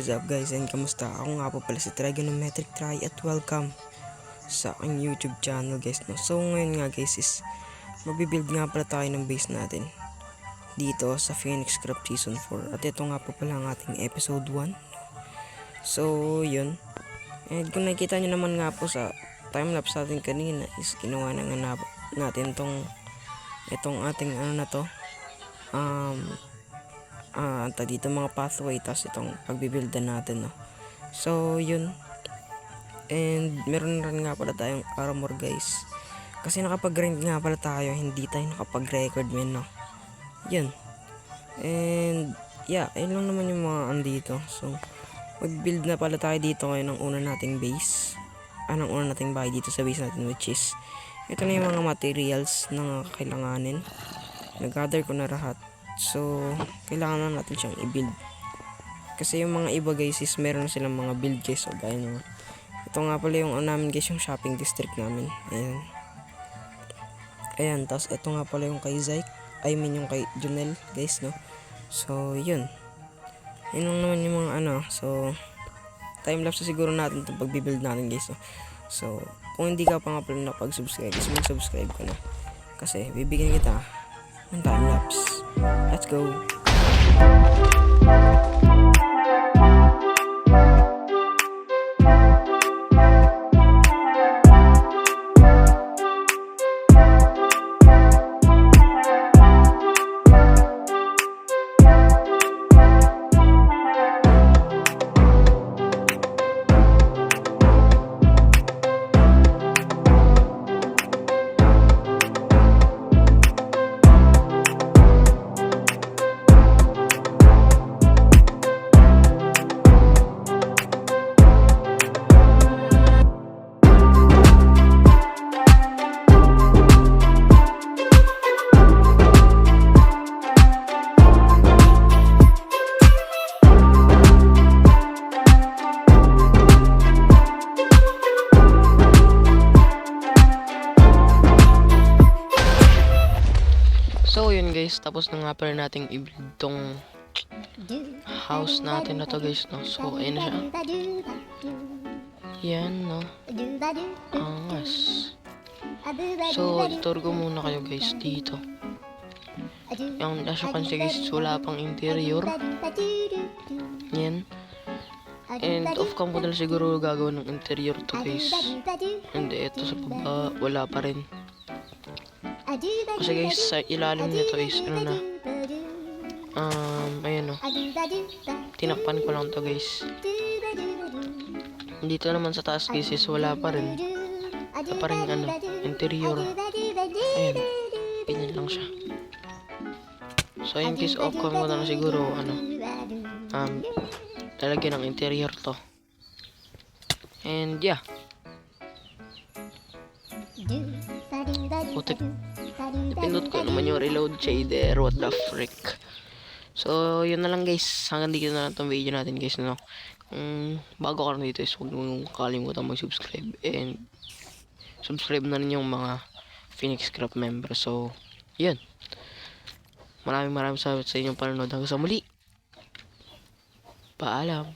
up guys, and kamusta? Ako nga po pala si Trigonometric Try at welcome sa aking YouTube channel guys, no? So ngayon nga guys is mabibuild nga pala tayo ng base natin dito sa Phoenix Craft Season 4. At ito nga po pala ang ating episode 1. So yun. And kung nakikita nyo naman nga po sa timelapse natin kanina is ginawa na nga natin itong ating ano na to, dito mga pathway, tas itong pagbibuildan natin, no? So yun, and meron rin nga pala tayong armor guys, kasi nakapag-grind nga pala tayo, hindi tayo nakapag-record men, no? Yun, and yeah, ayun lang naman yung mga andito. So mag-build na pala tayo dito ngayon ng una nating base, ng una nating bahay dito sa base natin, which is ito na yung mga materials na kailanganin. Nag-gather ko na lahat. So, kailangan na natin siyang i-build. Kasi yung mga iba guys is meron silang mga build guys. So, gaya nyo. Ito nga pala yung namin guys, yung shopping district namin. Ayan. Ayan. Tapos, ito nga pala yung kay Zyke. I mean yung kay Junel guys, no? So, yun. Yun lang naman yung mga ano. So, timelapse siguro natin itong pagbibuild natin guys, no? So, kung hindi ka pa nga pala nakapag-subscribe, guys, mag-subscribe ka na. Kasi, bibigyan kita ng timelapse. Let's go. So yun guys, tapos na nga pala nating i-build tong house natin na to guys, no? So ayun na siya. Yan, no? Angas. So tutur ko muna kayo guys dito. Yung nasa kansi guys, wala pang interior. Yan. And off cam ko na siguro gagawin ng interior to guys. Hindi, ito sa baba wala pa rin. Kasi guys, sa ilalim nito is ano na, ayan, no? Tinakpan ko lang to guys. Dito naman sa taas guys is wala pa rin. Wala pa rin ano, interior. Ayan, ganyan lang siya. So in case off cam ko na siguro ano, lalagyan ng interior to. And yeah, putik, napindot ko naman yung reload shader, what the frick. So yun na lang guys, hanggang dito na lang itong video natin guys, no? Bago ka na dito is huwag mong kalimutan mag-subscribe, and subscribe na rin yung mga Phoenix Craft members. So yun, maraming salamat sa inyong panonood. Hanggang sa muli, paalam.